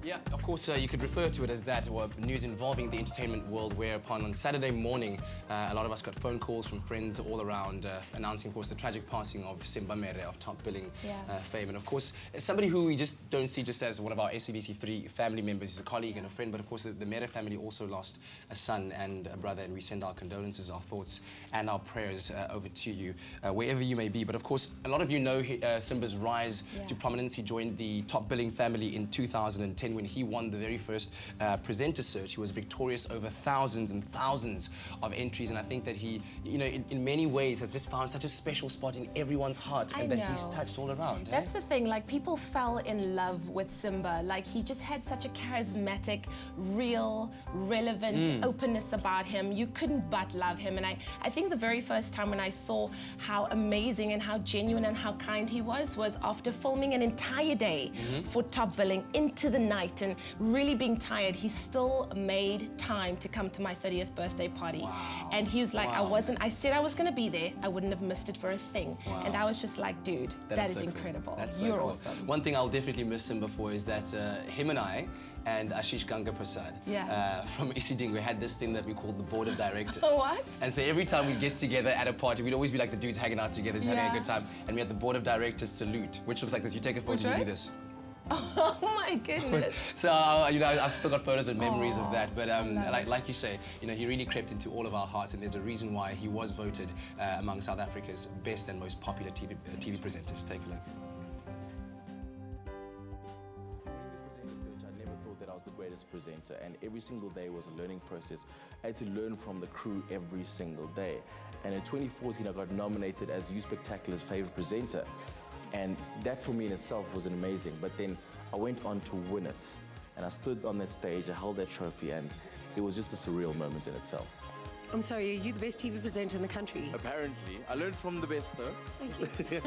Yeah, of course, you could refer to it as that, or news involving the entertainment world, whereupon on Saturday morning, a lot of us got phone calls from friends all around announcing, of course, the tragic passing of Simba Mhere of top billing fame. And, of course, somebody who we just don't see just as one of our SABC3 family members. He's a colleague and a friend, but, of course, the Mhere family also lost a son and a brother, and we send our condolences, our thoughts, and our prayers over to you, wherever you may be. But, of course, a lot of you know Simba's rise to prominence. He joined the top billing family in 2010 when he won the very first presenter search. He was victorious over thousands and thousands of entries, and I think that he, you know, in many ways has just found such a special spot in everyone's heart, and that he's touched all around. That's the thing, like, people fell in love with Simba. Like, he just had such a charismatic, real, relevant openness about him. You couldn't but love him, and I think the very first time when I saw how amazing and how genuine and how kind he was after filming an entire day for top billing into the night, and really being tired, he still made time to come to my 30th birthday party. And he was like, I said I was going to be there. I wouldn't have missed it for a thing. And I was just like, dude, that is so incredible. That's so You're cool. awesome. One thing I'll definitely miss Simba for is that him and I and Ashish Ganga Prasad from Isidingo had this thing that we called the board of directors. What? And so every time we'd get together at a party, we'd always be like the dudes hanging out together, just having a good time. And we had the board of directors salute, which looks like this. You take a photo, you do this. Oh my goodness. So, you know, I've still got photos and memories of that. But like you say, you know, he really crept into all of our hearts, and there's a reason why he was voted among South Africa's best and most popular TV presenters. Take a look. I never thought that I was the greatest presenter, and every single day was a learning process. I had to learn from the crew every single day. And in 2014, I got nominated as You Spectacular's favorite presenter. And that for me in itself was amazing. But then I went on to win it. And I stood on that stage, I held that trophy, and it was just a surreal moment in itself. I'm sorry, are you the best TV presenter in the country? Apparently. I learned from the best, though. Thank you.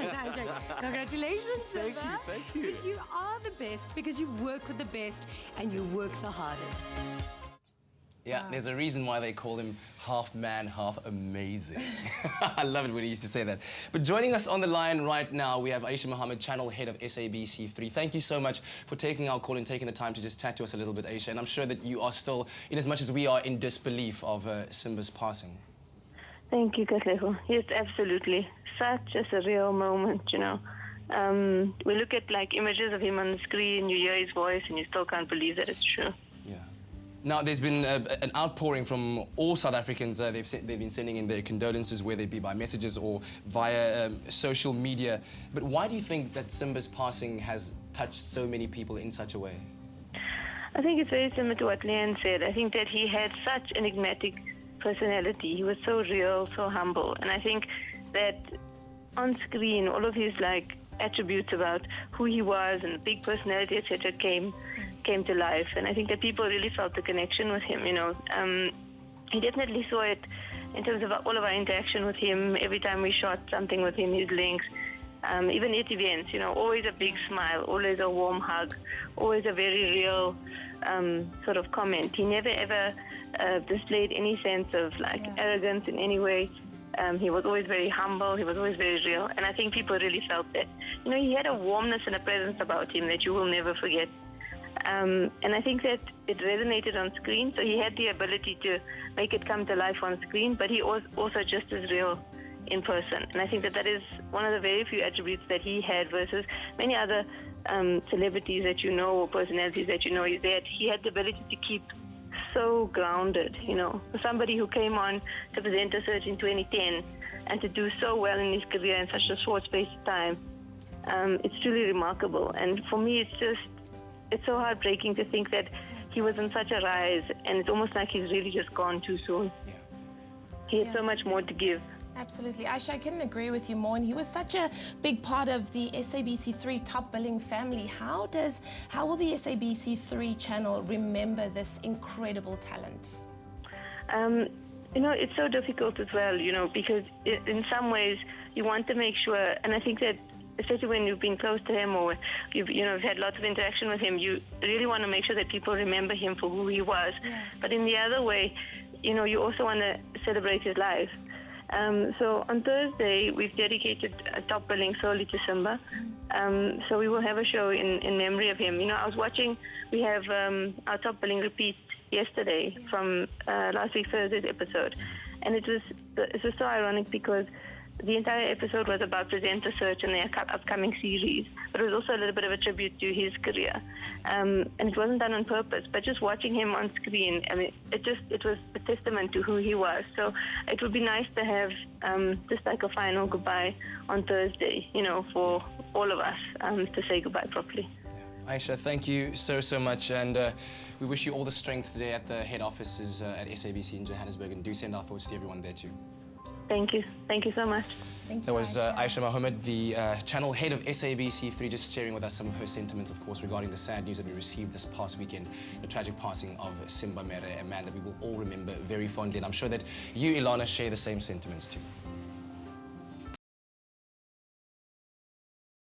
Congratulations, Simba. Thank you. Because you are the best, because you work with the best, and you work the hardest. Yeah, there's a reason why they call him half man, half amazing. I love it when he used to say that. But joining us on the line right now, we have Aisha Mohamed, Channel Head of SABC3. Thank you so much for taking our call and taking the time to just chat to us a little bit, Aisha. And I'm sure that you are still, in as much as we are, in disbelief of Simba's passing. Thank you, Katlego. Yes, absolutely. Such a surreal moment, you know. We look at, like, images of him on the screen, you hear his voice, and you still can't believe that it's true. Yeah. Now, there's been an outpouring from all South Africans. They've been sending in their condolences, whether it be by messages or via social media. But why do you think that Simba's passing has touched so many people in such a way? I think it's very similar to what leigh-anne said. I think that he had such an enigmatic personality. He was so real, so humble. And I think that on screen, all of his, like, attributes about who he was and big personality, etc., came to life. And I think that people really felt the connection with him, you know. He definitely saw it in terms of all of our interaction with him. Every time we shot something with him, his links, even at events, you know, always a big smile, always a warm hug, always a very real sort of comment. He never ever displayed any sense of, like, arrogance in any way. He was always very humble, he was always very real, and I think people really felt that. You know, he had a warmness and a presence about him that you will never forget. And I think that it resonated on screen, so he had the ability to make it come to life on screen, but he was also just as real in person. And I think that that is one of the very few attributes that he had versus many other celebrities that you know, or personalities that you know, is that he had the ability to keep so grounded, you know. For somebody who came on to Presenter Search in 2010 and to do so well in his career in such a short space of time, it's truly remarkable. And for me, it's so heartbreaking to think that he was on such a rise, and it's almost like he's really just gone too soon. He had so much more to give. Absolutely. Aisha, I couldn't agree with you more. And he was such a big part of the SABC3 top billing family. How will the SABC3 channel remember this incredible talent? You know, it's so difficult as well, you know, because in some ways you want to make sure, and I think that especially when you've been close to him or you've had lots of interaction with him, you really want to make sure that people remember him for who he was. But in the other way, you know, you also want to celebrate his life. So on Thursday, we've dedicated a top billing solely to Simba. So we will have a show in memory of him. You know, I was watching, we have our top billing repeat yesterday from last week Thursday's episode. And it was so ironic because the entire episode was about presenter search and their upcoming series, but it was also a little bit of a tribute to his career. And it wasn't done on purpose, but just watching him on screen, I mean, it was a testament to who he was. So it would be nice to have just like a final goodbye on Thursday, you know, for all of us to say goodbye properly. Aisha, thank you so much, and we wish you all the strength today at the head offices at SABC in Johannesburg, and do send our thoughts to everyone there too. Thank you so much. Thank you, That was Aisha Mohamed, the channel head of SABC3, just sharing with us some of her sentiments, of course, regarding the sad news that we received this past weekend, the tragic passing of Simba Mhere, a man that we will all remember very fondly, and I'm sure that you, Ilana, share the same sentiments too.